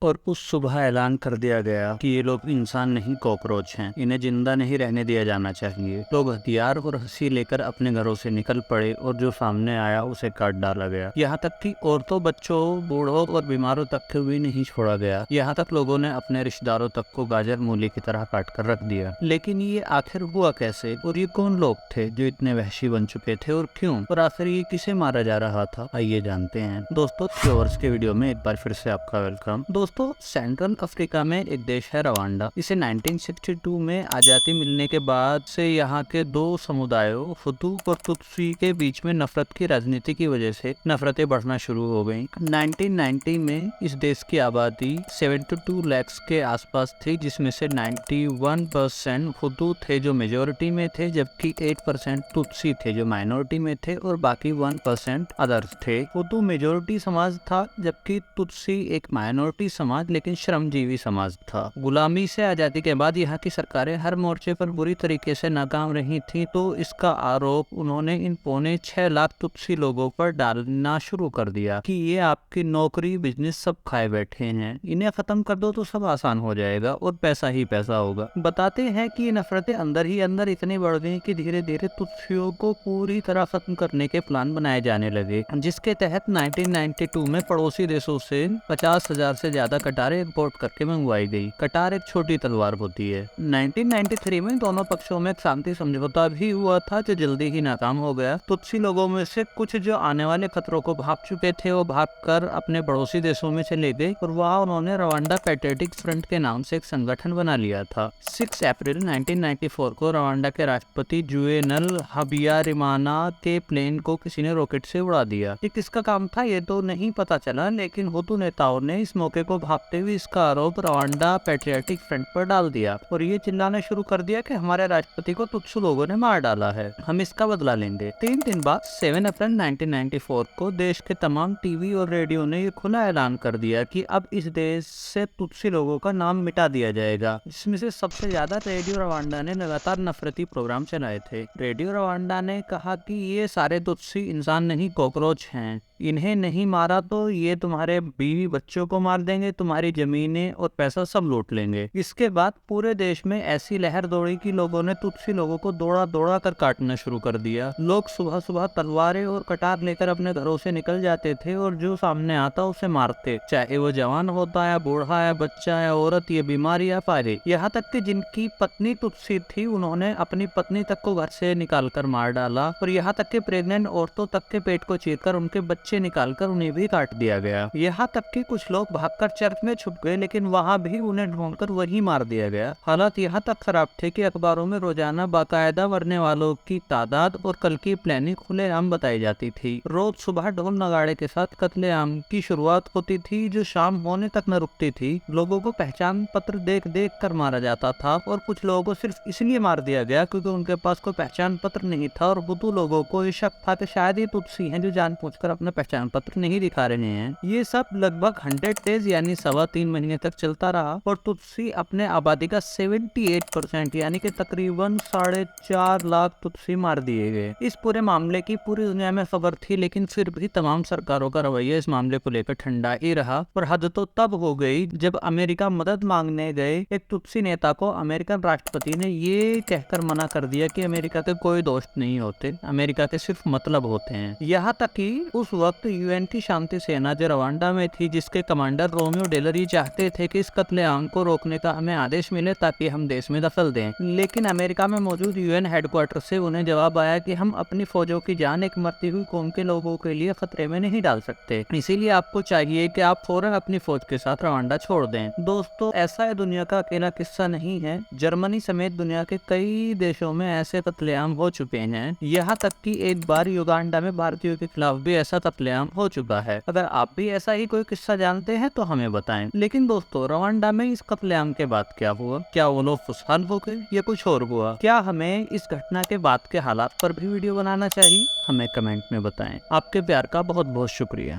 और उस सुबह ऐलान कर दिया गया कि ये लोग इंसान नहीं कॉकरोच हैं, इन्हें जिंदा नहीं रहने दिया जाना चाहिए। लोग हथियार और हंसी लेकर अपने घरों से निकल पड़े और जो सामने आया उसे काट डाला गया। यहाँ तक कि औरतों, बच्चों, बूढ़ों और बीमारों तक को भी नहीं छोड़ा गया। यहाँ तक लोगों ने अपने रिश्तेदारों तक को गाजर मूली की तरह काट कर रख दिया। लेकिन ये आखिर हुआ कैसे, और ये कौन लोग थे जो इतने वहशी बन चुके थे, और क्यों, और आखिर ये किसे मारा जा रहा था, आइए जानते हैं। दोस्तों, व्यूअर्स के वीडियो में एक बार फिर से आपका वेलकम। दोस्तों, सेंट्रल अफ्रीका में एक देश है रवांडा। इसे 1962 में आजादी मिलने के बाद से यहाँ के दो समुदायों हुतू और तुत्सी के बीच में नफरत की राजनीति की वजह से नफरतें बढ़ना शुरू हो गईं। 1990 में इस देश की आबादी 72 लाख के आसपास थी, जिसमें से 91% हुतू थे जो मेजोरिटी में थे, जबकि 8% तुत्सी थे जो माइनॉरिटी में थे, और बाकी 1% अदर्स थे। हुतू मेजोरिटी समाज था, जबकि तुत्सी एक माइनॉरिटी समाज लेकिन श्रमजीवी समाज था। गुलामी से आजादी के बाद यहाँ की सरकारें हर मोर्चे पर बुरी तरीके से नाकाम रही थी, तो इसका आरोप उन्होंने इन 6.25 लाख तुत्सी लोगों पर डालना शुरू कर दिया कि ये आपकी नौकरी, बिजनेस सब खाए बैठे हैं, इन्हें खत्म कर दो तो सब आसान हो जाएगा और पैसा ही पैसा होगा। बताते हैं कि ये नफरतें अंदर ही अंदर इतनी बढ़ गई कि धीरे धीरे तुत्सियों को पूरी तरह खत्म करने के प्लान बनाए जाने लगे, जिसके तहत 1992 में पड़ोसी देशों से 50,000 से ज्यादा कटारें इंपोर्ट करके मंगवाई गई। कटार एक छोटी तलवार होती है। 1993 में दोनों पक्षों में एक शांति समझौता भी हुआ था, जो जल्दी ही नाकाम हो गया। तुत्सी लोगों में से कुछ जो आने वाले खतरों को भाप चुके थे, वो भागकर अपने पड़ोसी देशों में चले गए, और वहाँ उन्होंने रवांडा पैट्रियोटिक फ्रंट के नाम से एक संगठन बना लिया था। 6 अप्रैल 1994 को रवांडा के राष्ट्रपति जुवेनल हबियारिमाना के प्लेन को किसी ने रॉकेट से उड़ा दिया। ये किसका काम था ये तो नहीं पता चला, लेकिन हुतू नेताओं ने इस मौके को भांपते हुए इसका आरोप रवांडा पैट्रियोटिक फ्रंट पर डाल दिया और ये चिल्लाना शुरू कर दिया कि हमारे राष्ट्रपति को तुत्सी लोगों ने मार डाला है, हम इसका बदला लेंगे। 3 दिन बाद 7 अप्रैल 1994 को देश के तमाम टीवी और रेडियो ने ये खुला ऐलान कर दिया कि अब इस देश से तुत्सी लोगों का नाम मिटा दिया जाएगा। इसमें से सबसे ज्यादा रेडियो रवांडा ने लगातार नफरती प्रोग्राम चलाए थे। रेडियो रवांडा ने कहा कि ये सारे तुत्सी इंसान नहीं कॉकरोच हैं, इन्हें नहीं मारा तो ये तुम्हारे बीवी बच्चों को मार देंगे, तुम्हारी जमीनें और पैसा सब लूट लेंगे। इसके बाद पूरे देश में ऐसी लहर दौड़ी कि लोगों ने तुत्सी लोगों को दौड़ा दौड़ा कर काटना शुरू कर दिया। लोग सुबह सुबह तलवारें और कटार लेकर अपने घरों से निकल जाते थे और जो सामने आता उसे मारते, चाहे वो जवान होता या बूढ़ा या बच्चा या औरत या बीमार या पारे। यहाँ तक कि जिनकी पत्नी तुत्सी थी उन्होंने अपनी पत्नी तक को घर से निकाल कर मार डाला, और यहाँ तक कि प्रेग्नेंट औरतों तक के पेट को चीरकर उनके बच्चे निकालकर उन्हें भी काट दिया गया। यहाँ तक कि कुछ लोग भागकर चर्च में छुप गए, लेकिन वहाँ भी उन्हें ढूंढकर वहीं मार दिया गया। हालात यहाँ तक खराब थे कि अखबारों में रोजाना बाकायदा मरने वालों की तादाद और कल की प्लानिंग खुलेआम बताई जाती थी। रोज सुबह ढोल नगाड़े के साथ कत्लेआम की शुरुआत होती थी, जो शाम होने तक न रुकती थी। लोगों को पहचान पत्र देख देख कर मारा जाता था, और कुछ लोगों को सिर्फ इसलिए मार दिया गया क्योंकि उनके पास कोई पहचान पत्र नहीं था, और हुतू लोगों को ये शक था कि शायद ये तुत्सी हैं जो जानबूझकर अपना पहचान पत्र नहीं दिखा रहे हैं। ये सब लगभग 100 डेज यानी 3.25 महीने तक चलता रहा, और तुत्सी अपने आबादी का 78% यानी कि तकरीबन 4.5 लाख तुत्सी मार दिए गए। इस पूरे मामले की पूरी दुनिया में खबर थी, लेकिन फिर भी तमाम सरकारों का रवैया इस मामले को लेकर ठंडा ही रहा। और हद तो तब हो गई जब अमेरिका मदद मांगने गए एक तुत्सी नेता को अमेरिकन राष्ट्रपति ने ये कहकर मना कर दिया कि अमेरिका के कोई दोस्त नहीं होते, अमेरिका के सिर्फ मतलब होते हैं। यहाँ तक कि उस वक्त यूएन की शांति सेना जो रवांडा में थी, जिसके कमांडर रोमियो डेलरी चाहते थे कि इस कत्लेआम को रोकने का हमें आदेश मिले ताकि हम देश में दखल दें, लेकिन अमेरिका में मौजूद यूएन हेडक्वार्टर से उन्हें जवाब आया कि हम अपनी फौजों की जान एक मरती हुई कौम के लोगों के लिए खतरे में नहीं डाल सकते, इसीलिए आपको चाहिए कि आप फौरन अपनी फौज के साथ रवांडा छोड़ दें। दोस्तों, ऐसा है दुनिया का अकेला किस्सा नहीं है, जर्मनी समेत दुनिया के कई देशों में ऐसे कत्लेआम हो चुके हैं। यहाँ तक कि एक बार युगांडा में भारतीयों के खिलाफ भी ऐसा कत्लेआम हो चुका है। अगर आप भी ऐसा ही कोई किस्सा जानते हैं तो हमें बताएं। लेकिन दोस्तों, रवांडा में इस कत्लेआम के बाद क्या हुआ? क्या वो लोग खुशहाल हो गए या कुछ और हुआ? क्या हमें इस घटना के बाद के हालात पर भी वीडियो बनाना चाहिए? हमें कमेंट में बताएं। आपके प्यार का बहुत बहुत शुक्रिया।